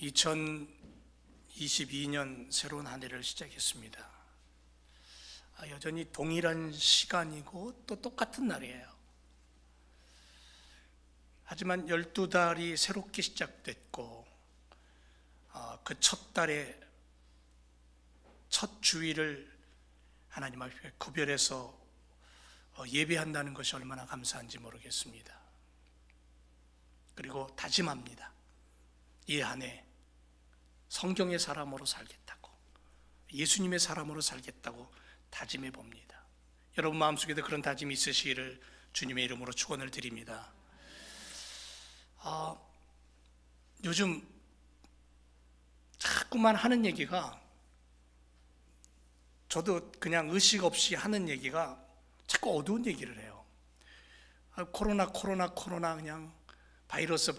2022년 새로운 한 해를 시작했습니다. 여전히 동일한 시간이고 또 똑같은 날이에요. 하지만 12달이 새롭게 시작됐고 그 첫 달의 첫 주일을 하나님 앞에 구별해서 예배한다는 것이 얼마나 감사한지 모르겠습니다. 그리고 다짐합니다. 이 한 해 성경의 사람으로 살겠다고, 예수님의 사람으로 살겠다고 다짐해 봅니다. 여러분 마음속에도 그런 다짐이 있으시기를 주님의 이름으로 축원을 드립니다. 요즘 자꾸만 하는 얘기가, 저도 그냥 의식 없이 하는 얘기가 자꾸 어두운 얘기를 해요. 코로나 그냥 바이러스.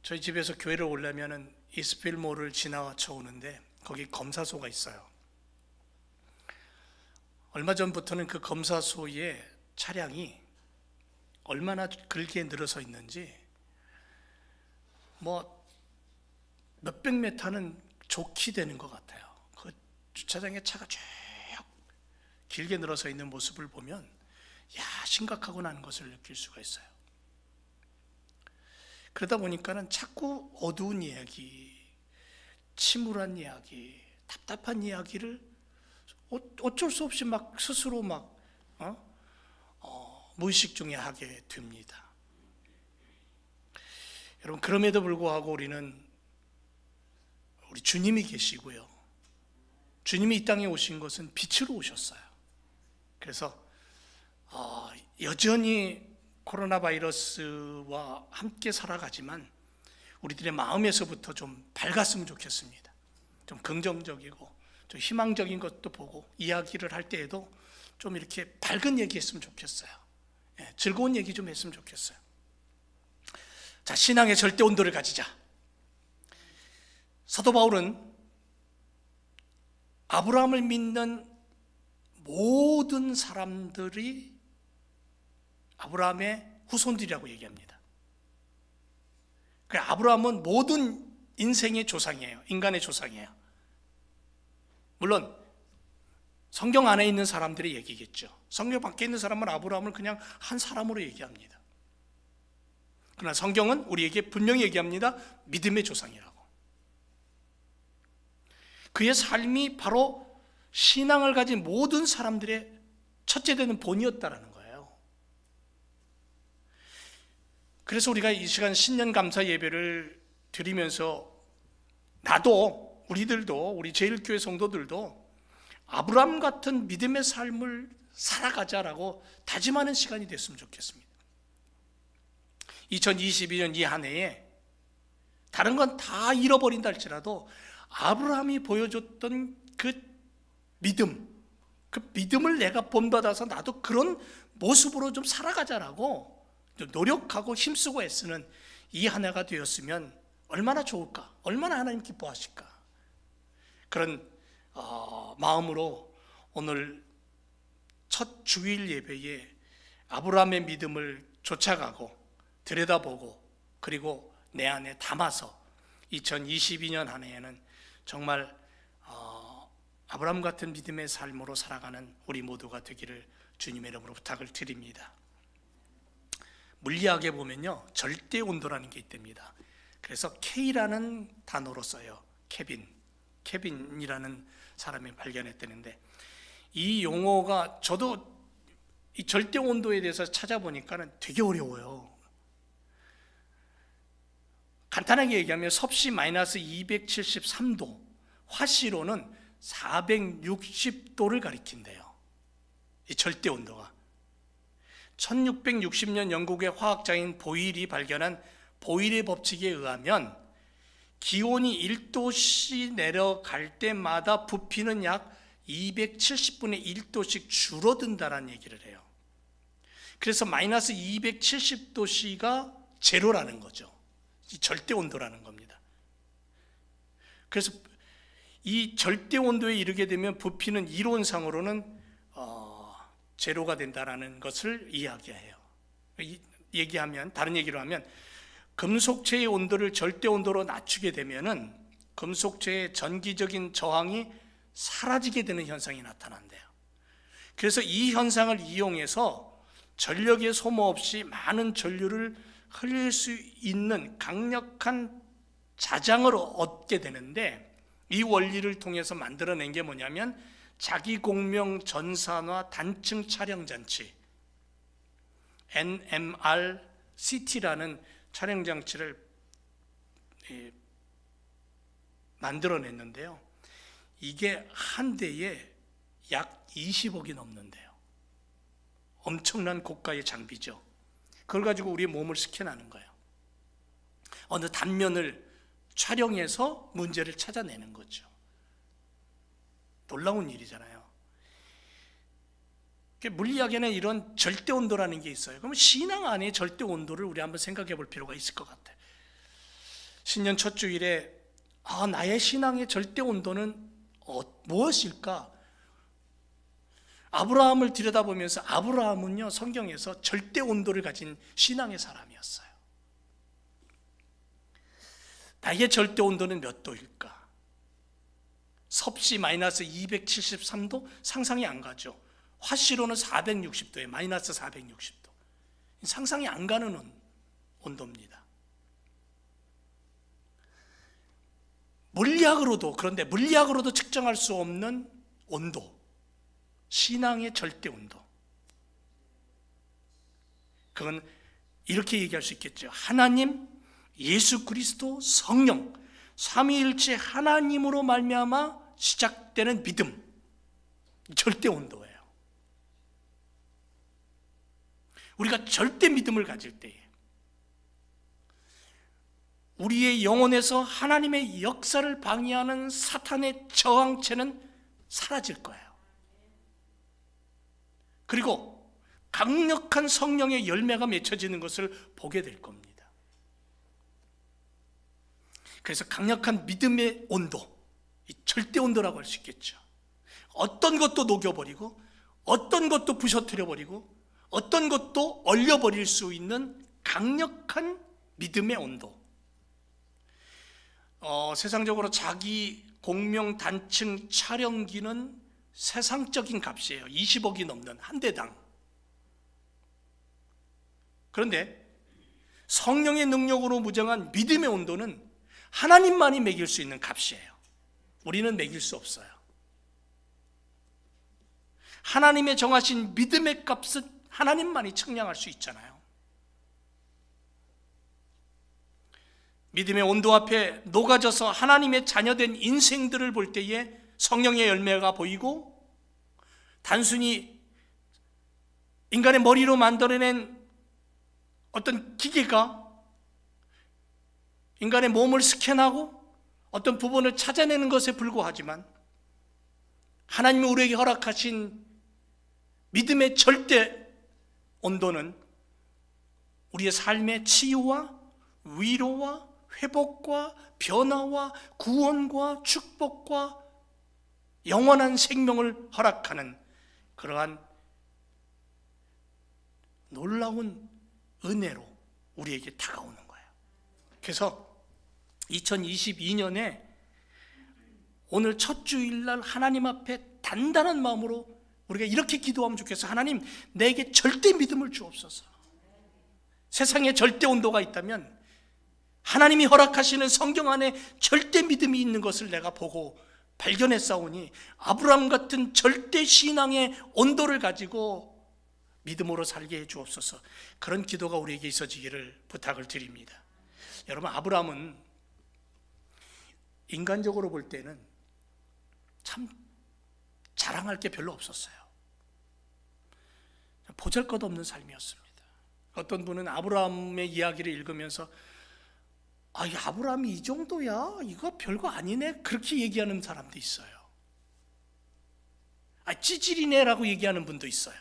저희 집에서 교회를 오려면은 이스필몰을 지나쳐 오는데 거기 검사소가 있어요. 얼마 전부터는 그 검사소에 차량이 얼마나 길게 늘어서 있는지 몇백 메타는 좋게 되는 것 같아요. 그 주차장에 차가 쭉 길게 늘어서 있는 모습을 보면 심각하구나 하는 것을 느낄 수가 있어요. 그러다 보니까는 자꾸 어두운 이야기, 침울한 이야기, 답답한 이야기를 어쩔 수 없이 스스로 무의식 중에 하게 됩니다. 여러분, 그럼에도 불구하고 우리 주님이 계시고요. 주님이 이 땅에 오신 것은 빛으로 오셨어요. 그래서 여전히 코로나 바이러스와 함께 살아가지만 우리들의 마음에서부터 좀 밝았으면 좋겠습니다. 좀 긍정적이고 좀 희망적인 것도 보고 이야기를 할 때에도 좀 이렇게 밝은 얘기했으면 좋겠어요. 즐거운 얘기 좀 했으면 좋겠어요. 자, 신앙의 절대 온도를 가지자. 사도 바울은 아브라함을 믿는 모든 사람들이 아브라함의 후손들이라고 얘기합니다. 아브라함은 모든 인생의 조상이에요. 인간의 조상이에요. 물론 성경 안에 있는 사람들의 얘기겠죠. 성경 밖에 있는 사람은 아브라함을 그냥 한 사람으로 얘기합니다. 그러나 성경은 우리에게 분명히 얘기합니다. 믿음의 조상이라고. 그의 삶이 바로 신앙을 가진 모든 사람들의 첫째 되는 본이었다라는 거예요. 그래서 우리가 이 시간 신년 감사 예배를 드리면서 우리들도 우리 제일교회 성도들도 아브라함 같은 믿음의 삶을 살아가자라고 다짐하는 시간이 됐으면 좋겠습니다. 2022년 이 한 해에 다른 건 다 잃어버린다 할지라도 아브라함이 보여줬던 그 믿음을 내가 본받아서 나도 그런 모습으로 좀 살아가자라고 좀 노력하고 힘쓰고 애쓰는 이 한 해가 되었으면 얼마나 좋을까, 얼마나 하나님 기뻐하실까. 그런 마음으로 오늘 첫 주일 예배에 아브라함의 믿음을 쫓아가고 들여다보고 그리고 내 안에 담아서 2022년 한 해에는 정말 아브라함 같은 믿음의 삶으로 살아가는 우리 모두가 되기를 주님의 이름으로 부탁을 드립니다. 물리학에 보면요, 절대 온도라는 게 있답니다. 그래서 K라는 단어로 써요. 케빈이라는 사람이 발견했다는데, 이 용어가 저도 이 절대 온도에 대해서 찾아보니까는 되게 어려워요. 간단하게 얘기하면 섭씨 마이너스 273도, 화씨로는 460도를 가리킨대요. 이 절대 온도가. 1660년 영국의 화학자인 보일이 발견한 보일의 법칙에 의하면 기온이 1도씩 내려갈 때마다 부피는 약 270분의 1도씩 줄어든다는 얘기를 해요. 그래서 마이너스 270도씨가 제로라는 거죠. 이 절대 온도라는 겁니다. 그래서 이 절대 온도에 이르게 되면 부피는 이론상으로는 제로가 된다는 것을 이야기해요. 다른 얘기로 하면 금속체의 온도를 절대 온도로 낮추게 되면은 금속체의 전기적인 저항이 사라지게 되는 현상이 나타난대요. 그래서 이 현상을 이용해서 전력의 소모 없이 많은 전류를 흘릴 수 있는 강력한 자장을 얻게 되는데, 이 원리를 통해서 만들어낸 게 뭐냐면 자기공명 전산화 단층 촬영 장치 NMR-CT라는 촬영 장치를 만들어냈는데요. 이게 한 대에 약 20억이 넘는데요. 엄청난 고가의 장비죠. 그걸 가지고 우리의 몸을 스캔하는 거예요. 어느 단면을 촬영해서 문제를 찾아내는 거죠. 놀라운 일이잖아요. 물리학에는 이런 절대 온도라는 게 있어요. 그럼 신앙 안에 절대 온도를 우리 한번 생각해 볼 필요가 있을 것 같아요. 신년 첫 주일에 나의 신앙의 절대 온도는 무엇일까? 아브라함을 들여다보면서, 아브라함은요, 성경에서 절대 온도를 가진 신앙의 사람이었어요. 나의 절대 온도는 몇 도일까? 섭씨 마이너스 273도? 상상이 안 가죠. 화씨로는 460도에 마이너스 460도. 상상이 안 가는 온도입니다. 그런데 물리학으로도 측정할 수 없는 온도, 신앙의 절대 온도. 그건 이렇게 얘기할 수 있겠죠. 하나님, 예수 그리스도, 성령, 삼위일체 하나님으로 말미암아 시작되는 믿음, 절대 온도예요. 우리가 절대 믿음을 가질 때에 우리의 영혼에서 하나님의 역사를 방해하는 사탄의 저항체는 사라질 거예요. 그리고 강력한 성령의 열매가 맺혀지는 것을 보게 될 겁니다. 그래서 강력한 믿음의 온도, 이 절대 온도라고 할 수 있겠죠. 어떤 것도 녹여버리고, 어떤 것도 부셔뜨려버리고, 어떤 것도 얼려버릴 수 있는 강력한 믿음의 온도. 세상적으로 자기 공명 단층 촬영기는 세상적인 값이에요. 20억이 넘는 한 대당. 그런데 성령의 능력으로 무장한 믿음의 온도는 하나님만이 매길 수 있는 값이에요. 우리는 매길 수 없어요. 하나님의 정하신 믿음의 값은 하나님만이 측량할 수 있잖아요. 믿음의 온도 앞에 녹아져서 하나님의 자녀된 인생들을 볼 때에 성령의 열매가 보이고, 단순히 인간의 머리로 만들어낸 어떤 기계가 인간의 몸을 스캔하고 어떤 부분을 찾아내는 것에 불과하지만, 하나님이 우리에게 허락하신 믿음의 절대 온도는 우리의 삶의 치유와 위로와 회복과 변화와 구원과 축복과 영원한 생명을 허락하는 그러한 놀라운 은혜로 우리에게 다가오는 거예요. 그래서 2022년에 오늘 첫 주일날 하나님 앞에 단단한 마음으로 우리가 이렇게 기도하면 좋겠어요. 하나님, 내게 절대 믿음을 주옵소서. 세상에 절대 온도가 있다면 하나님이 허락하시는 성경 안에 절대 믿음이 있는 것을 내가 보고 발견했사오니, 아브라함 같은 절대 신앙의 온도를 가지고 믿음으로 살게 해 주옵소서. 그런 기도가 우리에게 있어지기를 부탁을 드립니다. 여러분, 아브라함은 인간적으로 볼 때는 참 자랑할 게 별로 없었어요. 보잘것없는 삶이었습니다. 어떤 분은 아브라함의 이야기를 읽으면서 아브라함이 이 정도야? 이거 별거 아니네? 그렇게 얘기하는 사람도 있어요. 찌질이네 라고 얘기하는 분도 있어요.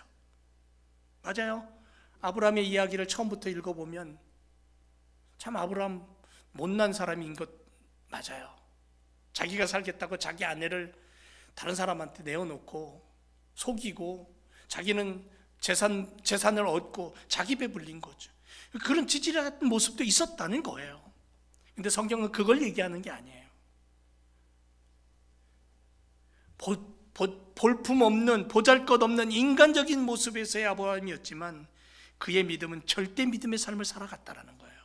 맞아요. 아브라함의 이야기를 처음부터 읽어보면 참 아브라함 못난 사람인 것 맞아요. 자기가 살겠다고 자기 아내를 다른 사람한테 내어놓고 속이고 자기는 재산을 얻고 자기 배불린 거죠. 그런 찌질한 모습도 있었다는 거예요. 근데 성경은 그걸 얘기하는 게 아니에요. 볼품없는, 보잘것없는 인간적인 모습에서의 아브라함이었지만 그의 믿음은 절대 믿음의 삶을 살아갔다라는 거예요.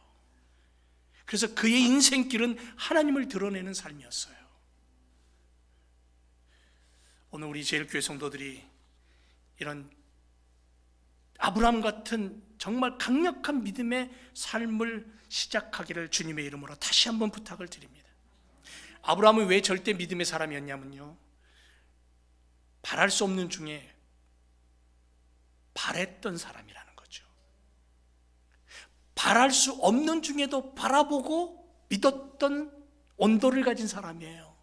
그래서 그의 인생길은 하나님을 드러내는 삶이었어요. 오늘 우리 제일교회 성도들이 이런 아브라함 같은 정말 강력한 믿음의 삶을 시작하기를 주님의 이름으로 다시 한번 부탁을 드립니다. 아브라함은 왜 절대 믿음의 사람이었냐면요, 바랄 수 없는 중에 바랬던 사람이라는 거죠. 바랄 수 없는 중에도 바라보고 믿었던 온도를 가진 사람이에요.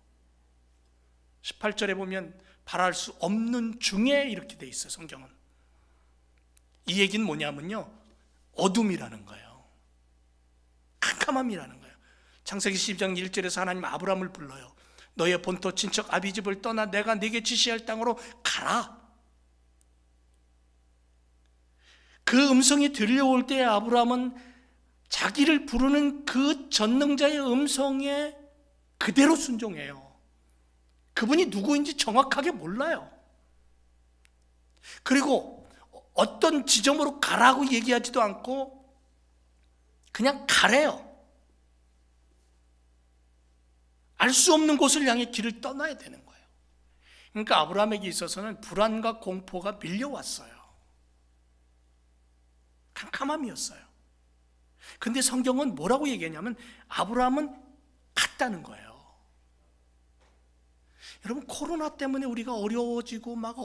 18절에 보면 바랄 수 없는 중에 이렇게 돼 있어요. 성경은 이 얘기는 뭐냐면요, 어둠이라는 거예요. 캄캄함이라는 거예요. 창세기 12장 1절에서 하나님 아브라함을 불러요. 너의 본토 친척 아비집을 떠나 내가 네게 지시할 땅으로 가라. 그 음성이 들려올 때 아브라함은 자기를 부르는 그 전능자의 음성에 그대로 순종해요. 그분이 누구인지 정확하게 몰라요. 그리고 어떤 지점으로 가라고 얘기하지도 않고 그냥 가래요. 알 수 없는 곳을 향해 길을 떠나야 되는 거예요. 그러니까 아브라함에게 있어서는 불안과 공포가 밀려왔어요. 캄캄함이었어요. 근데 성경은 뭐라고 얘기하냐면 아브라함은 갔다는 거예요. 여러분, 코로나 때문에 우리가 어려워지고 막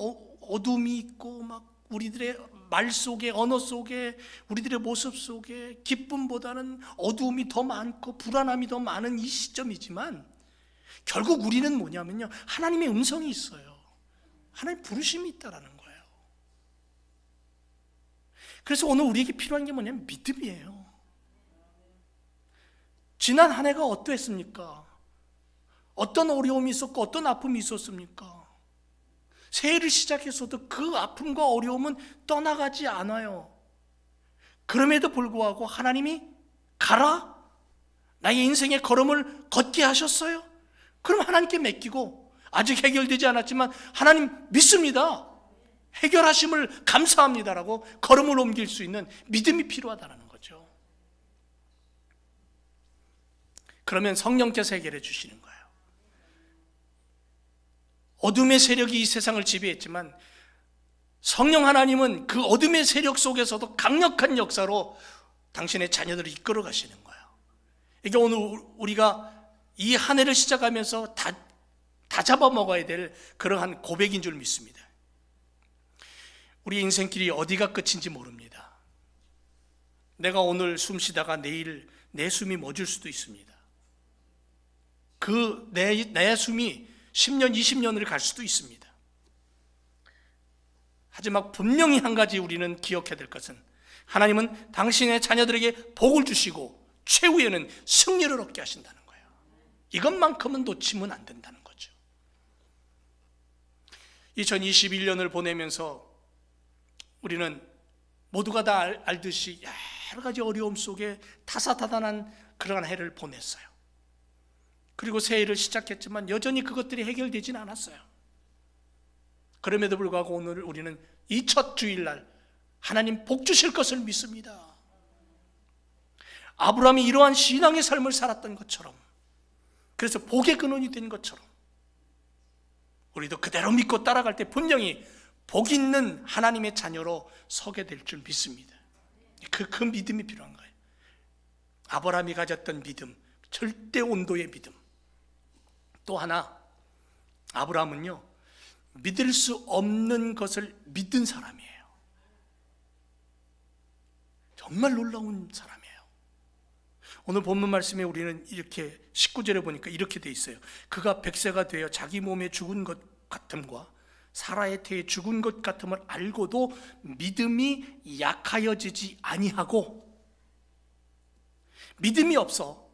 어둠이 있고 막 우리들의 말 속에, 언어 속에, 우리들의 모습 속에 기쁨보다는 어두움이 더 많고 불안함이 더 많은 이 시점이지만 결국 우리는 뭐냐면요, 하나님의 음성이 있어요. 하나님의 부르심이 있다라는 거예요. 그래서 오늘 우리에게 필요한 게 뭐냐면 믿음이에요. 지난 한 해가 어떠했습니까? 어떤 어려움이 있었고 어떤 아픔이 있었습니까? 새해를 시작해서도 그 아픔과 어려움은 떠나가지 않아요. 그럼에도 불구하고 하나님이 가라, 나의 인생의 걸음을 걷게 하셨어요? 그럼 하나님께 맡기고, 아직 해결되지 않았지만 하나님 믿습니다, 해결하심을 감사합니다라고 걸음을 옮길 수 있는 믿음이 필요하다는 거죠. 그러면 성령께서 해결해 주시는 거예요. 어둠의 세력이 이 세상을 지배했지만 성령 하나님은 그 어둠의 세력 속에서도 강력한 역사로 당신의 자녀들을 이끌어 가시는 거예요. 이게 오늘 우리가 이 한 해를 시작하면서 다 잡아먹어야 될 그러한 고백인 줄 믿습니다. 우리 인생길이 어디가 끝인지 모릅니다. 내가 오늘 숨 쉬다가 내일 내 숨이 멎을 수도 있습니다. 그 내 숨이 10년, 20년을 갈 수도 있습니다. 하지만 분명히 한 가지 우리는 기억해야 될 것은 하나님은 당신의 자녀들에게 복을 주시고 최후에는 승리를 얻게 하신다는 거예요. 이것만큼은 놓치면 안 된다는 거죠. 2021년을 보내면서 우리는 모두가 다 알듯이 여러 가지 어려움 속에 다사다난한 그러한 해를 보냈어요. 그리고 새해를 시작했지만 여전히 그것들이 해결되지는 않았어요. 그럼에도 불구하고 오늘 우리는 이 첫 주일날 하나님 복 주실 것을 믿습니다. 아브라함이 이러한 신앙의 삶을 살았던 것처럼, 그래서 복의 근원이 된 것처럼 우리도 그대로 믿고 따라갈 때 분명히 복 있는 하나님의 자녀로 서게 될 줄 믿습니다. 그 믿음이 필요한 거예요. 아브라함이 가졌던 믿음, 절대 온도의 믿음. 또 하나, 아브라함은요, 믿을 수 없는 것을 믿은 사람이에요. 정말 놀라운 사람이에요. 오늘 본문 말씀에 우리는 이렇게 19절에 보니까 이렇게 돼 있어요. 그가 100세가 되어 자기 몸에 죽은 것 같음과 사라의 태에 죽은 것 같음을 알고도 믿음이 약하여지지 아니하고, 믿음이 없어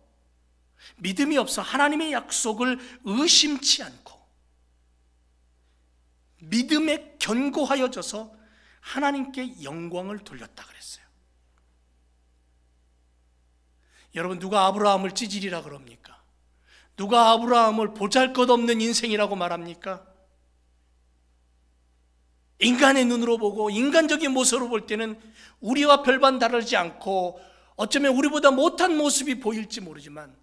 하나님의 약속을 의심치 않고 믿음에 견고하여져서 하나님께 영광을 돌렸다 그랬어요. 여러분, 누가 아브라함을 찌질이라 그럽니까? 누가 아브라함을 보잘것없는 인생이라고 말합니까? 인간의 눈으로 보고 인간적인 모습으로 볼 때는 우리와 별반 다르지 않고 어쩌면 우리보다 못한 모습이 보일지 모르지만,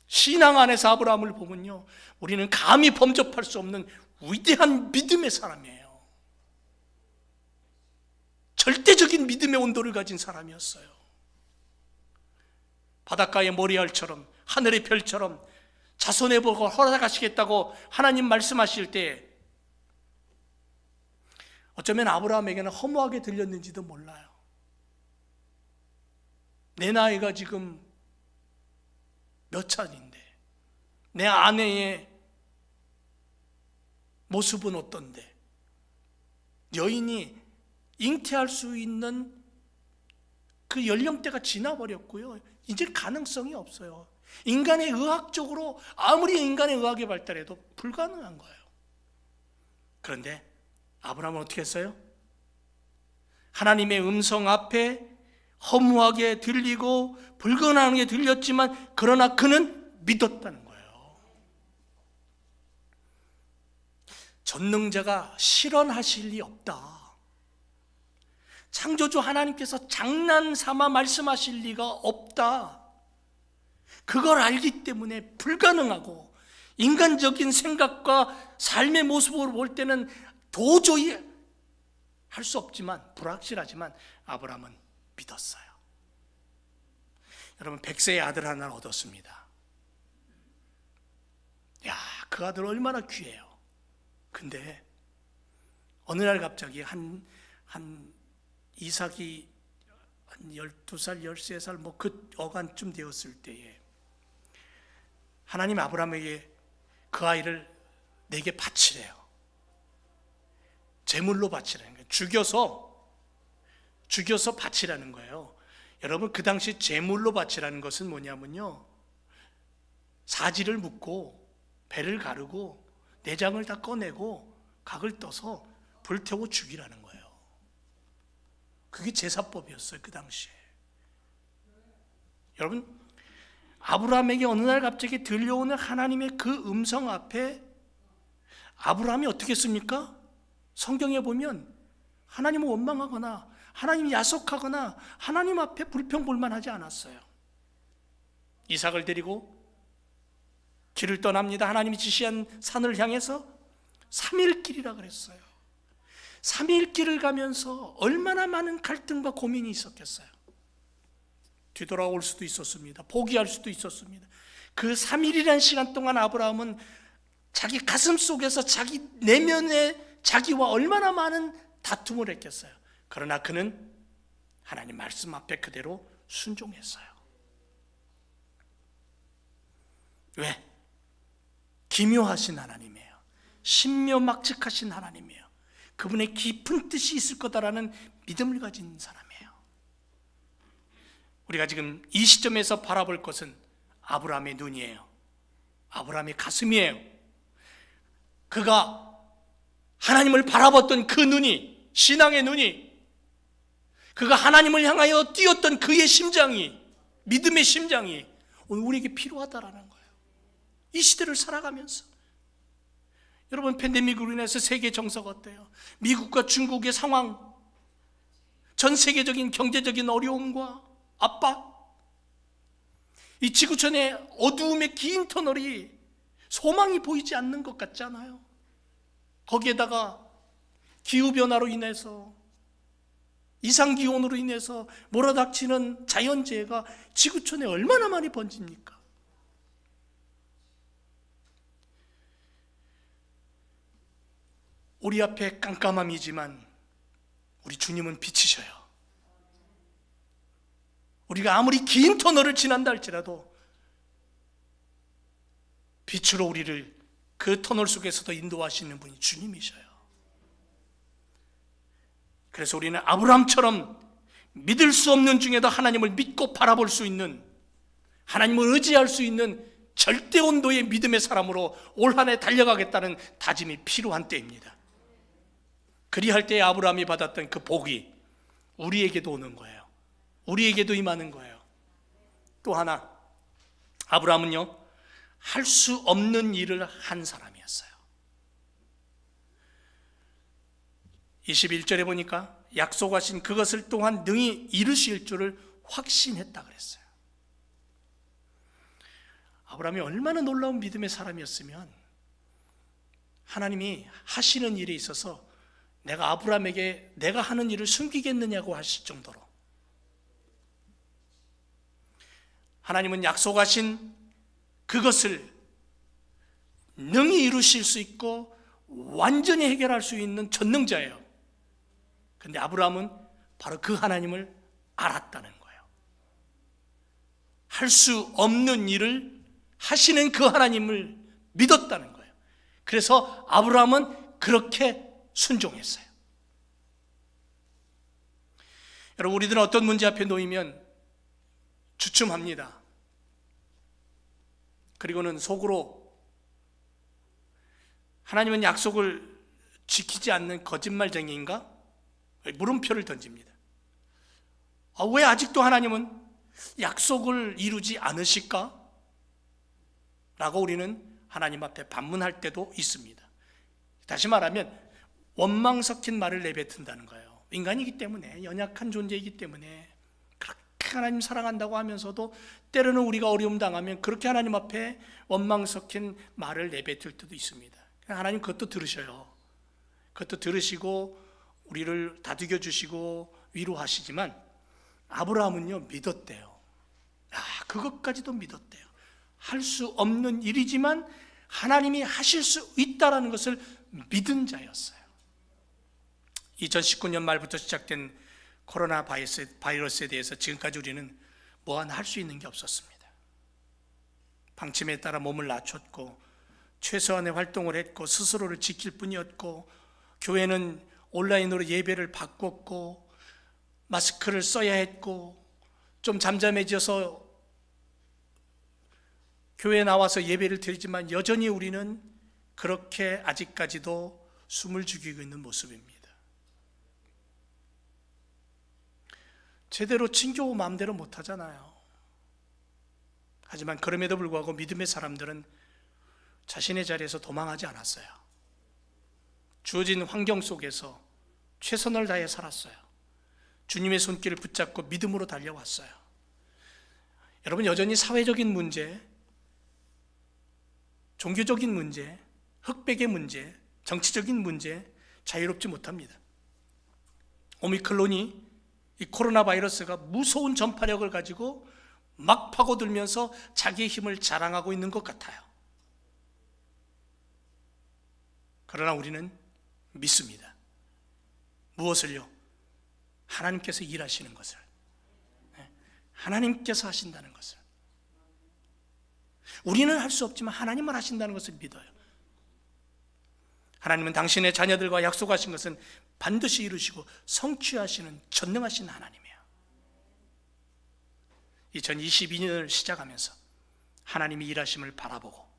신앙 안에서 아브라함을 보면요, 우리는 감히 범접할 수 없는 위대한 믿음의 사람이에요. 절대적인 믿음의 온도를 가진 사람이었어요. 바닷가의 모래알처럼, 하늘의 별처럼 자손의 복을 허락하시겠다고 하나님 말씀하실 때 어쩌면 아브라함에게는 허무하게 들렸는지도 몰라요. 내 나이가 지금 몇 살인데, 내 아내의 모습은 어떤데, 여인이 잉태할 수 있는 그 연령대가 지나버렸고요. 이제 가능성이 없어요. 인간의 의학적으로 아무리 인간의 의학이 발달해도 불가능한 거예요. 그런데 아브라함은 어떻게 했어요? 하나님의 음성 앞에 허무하게 들리고 불건하게 들렸지만 그러나 그는 믿었다는 거예요. 전능자가 실현하실 리 없다. 창조주 하나님께서 장난삼아 말씀하실 리가 없다. 그걸 알기 때문에 불가능하고, 인간적인 생각과 삶의 모습으로 볼 때는 도저히 할 수 없지만, 불확실하지만 아브라함은 믿었어요. 여러분, 100세의 아들 하나를 얻었습니다. 야, 그 아들 얼마나 귀해요. 근데 어느 날 갑자기 한 이삭이 한 12살, 13살 뭐 그 어간쯤 되었을 때에 하나님 아브라함에게 그 아이를 내게 바치래요. 제물로 바치라는 거예요. 죽여서 바치라는 거예요. 여러분, 그 당시 제물로 바치라는 것은 뭐냐면요, 사지를 묶고 배를 가르고 내장을 다 꺼내고 각을 떠서 불태워 죽이라는 거예요. 그게 제사법이었어요, 그 당시에. 여러분, 아브라함에게 어느 날 갑자기 들려오는 하나님의 그 음성 앞에 아브라함이 어떻게 했습니까? 성경에 보면 하나님을 원망하거나 하나님이 야속하거나 하나님 앞에 불평불만하지 않았어요. 이삭을 데리고 길을 떠납니다. 하나님이 지시한 산을 향해서 3일 길이라 그랬어요. 3일 길을 가면서 얼마나 많은 갈등과 고민이 있었겠어요. 뒤돌아올 수도 있었습니다. 포기할 수도 있었습니다. 그 3일이라는 시간 동안 아브라함은 자기 가슴 속에서 자기 내면에 자기와 얼마나 많은 다툼을 했겠어요. 그러나 그는 하나님 말씀 앞에 그대로 순종했어요. 왜? 기묘하신 하나님이에요. 신묘막측하신 하나님이에요. 그분의 깊은 뜻이 있을 거다라는 믿음을 가진 사람이에요. 우리가 지금 이 시점에서 바라볼 것은 아브라함의 눈이에요. 아브라함의 가슴이에요. 그가 하나님을 바라봤던 그 눈이, 신앙의 눈이, 그가 하나님을 향하여 뛰었던 그의 심장이, 믿음의 심장이 오늘 우리에게 필요하다라는 거예요. 이 시대를 살아가면서. 여러분, 팬데믹으로 인해서 세계 정서가 어때요? 미국과 중국의 상황, 전 세계적인 경제적인 어려움과 압박, 이 지구촌의 어두움의 긴 터널이 소망이 보이지 않는 것 같지 않아요? 거기에다가 기후변화로 인해서, 이상기온으로 인해서 몰아닥치는 자연재해가 지구촌에 얼마나 많이 번집니까? 우리 앞에 깜깜함이지만 우리 주님은 빛이셔요. 우리가 아무리 긴 터널을 지난다 할지라도 빛으로 우리를 그 터널 속에서도 인도하시는 분이 주님이셔요. 그래서 우리는 아브라함처럼 믿을 수 없는 중에도 하나님을 믿고 바라볼 수 있는, 하나님을 의지할 수 있는 절대 온도의 믿음의 사람으로 올 한 해 달려가겠다는 다짐이 필요한 때입니다. 그리할 때에 아브라함이 받았던 그 복이 우리에게도 오는 거예요. 우리에게도 임하는 거예요. 또 하나, 아브라함은요, 할 수 없는 일을 한 사람이었어요. 21절에 보니까 약속하신 그것을 또한 능히 이루실 줄을 확신했다 그랬어요. 아브라함이 얼마나 놀라운 믿음의 사람이었으면 하나님이 하시는 일에 있어서 내가 아브라함에게 내가 하는 일을 숨기겠느냐고 하실 정도로, 하나님은 약속하신 그것을 능히 이루실 수 있고 완전히 해결할 수 있는 전능자예요. 그런데 아브라함은 바로 그 하나님을 알았다는 거예요. 할 수 없는 일을 하시는 그 하나님을 믿었다는 거예요. 그래서 아브라함은 그렇게 순종했어요. 여러분, 우리들은 어떤 문제 앞에 놓이면 주춤합니다. 그리고는 속으로 하나님은 약속을 지키지 않는 거짓말쟁이인가? 물음표를 던집니다. 왜 아직도 하나님은 약속을 이루지 않으실까? 라고 우리는 하나님 앞에 반문할 때도 있습니다. 다시 말하면 원망 섞인 말을 내뱉는다는 거예요. 인간이기 때문에, 연약한 존재이기 때문에 그렇게 하나님 사랑한다고 하면서도 때로는 우리가 어려움 당하면 그렇게 하나님 앞에 원망 섞인 말을 내뱉을 때도 있습니다. 하나님 그것도 들으셔요. 그것도 들으시고 우리를 다독여 주시고 위로하시지만 아브라함은요, 믿었대요. 그것까지도 믿었대요. 할 수 없는 일이지만 하나님이 하실 수 있다는 것을 믿은 자였어요. 2019년 말부터 시작된 코로나 바이러스에 대해서 지금까지 우리는 뭐 하나 할 수 있는 게 없었습니다. 방침에 따라 몸을 낮췄고 최소한의 활동을 했고 스스로를 지킬 뿐이었고, 교회는 온라인으로 예배를 바꿨고 마스크를 써야 했고, 좀 잠잠해져서 교회에 나와서 예배를 드리지만 여전히 우리는 그렇게 아직까지도 숨을 죽이고 있는 모습입니다. 제대로 친교 마음대로 못하잖아요. 하지만 그럼에도 불구하고 믿음의 사람들은 자신의 자리에서 도망하지 않았어요. 주어진 환경 속에서 최선을 다해 살았어요. 주님의 손길을 붙잡고 믿음으로 달려왔어요. 여러분, 여전히 사회적인 문제, 종교적인 문제, 흑백의 문제, 정치적인 문제 자유롭지 못합니다. 오미크론이, 이 코로나 바이러스가 무서운 전파력을 가지고 막 파고들면서 자기의 힘을 자랑하고 있는 것 같아요. 그러나 우리는 믿습니다. 무엇을요? 하나님께서 일하시는 것을, 하나님께서 하신다는 것을. 우리는 할 수 없지만 하나님은 하신다는 것을 믿어요. 하나님은 당신의 자녀들과 약속하신 것은 반드시 이루시고 성취하시는 전능하신 하나님이에요. 2022년을 시작하면서 하나님이 일하심을 바라보고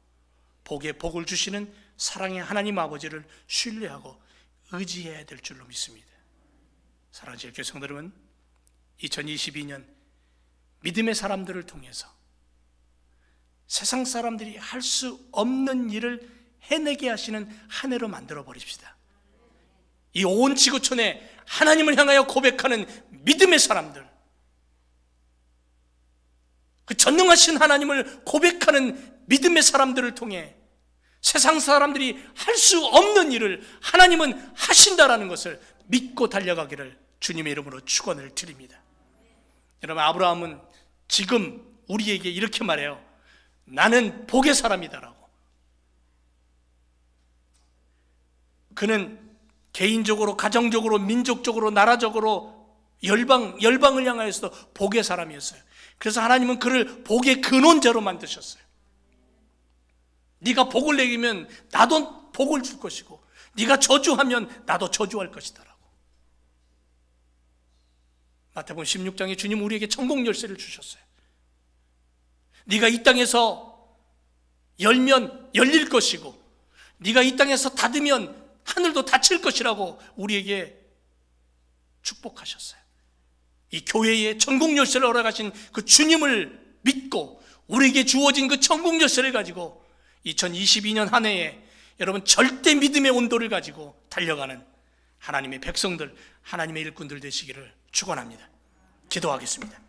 복에 복을 주시는 사랑의 하나님 아버지를 신뢰하고 의지해야 될 줄로 믿습니다. 사랑하는 교회 성도 여러분, 2022년 믿음의 사람들을 통해서 세상 사람들이 할 수 없는 일을 해내게 하시는 한 해로 만들어 버립시다. 이 온 지구촌에 하나님을 향하여 고백하는 믿음의 사람들, 그 전능하신 하나님을 고백하는 믿음의 사람들을 통해 세상 사람들이 할 수 없는 일을 하나님은 하신다라는 것을 믿고 달려가기를 주님의 이름으로 축원을 드립니다. 여러분, 아브라함은 지금 우리에게 이렇게 말해요. 나는 복의 사람이다라고. 그는 개인적으로, 가정적으로, 민족적으로, 나라적으로 열방을 향하여서도 복의 사람이었어요. 그래서 하나님은 그를 복의 근원자로 만드셨어요. 네가 복을 내기면 나도 복을 줄 것이고, 네가 저주하면 나도 저주할 것이다 라고. 마태복음 16장에 주님 우리에게 천국 열쇠를 주셨어요. 네가 이 땅에서 열면 열릴 것이고, 네가 이 땅에서 닫으면 하늘도 닫힐 것이라고 우리에게 축복하셨어요. 이 교회에 천국 열쇠를 허락하신 그 주님을 믿고 우리에게 주어진 그 천국 열쇠를 가지고 2022년 한 해에 여러분 절대 믿음의 온도를 가지고 달려가는 하나님의 백성들, 하나님의 일꾼들 되시기를 축원합니다. 기도하겠습니다.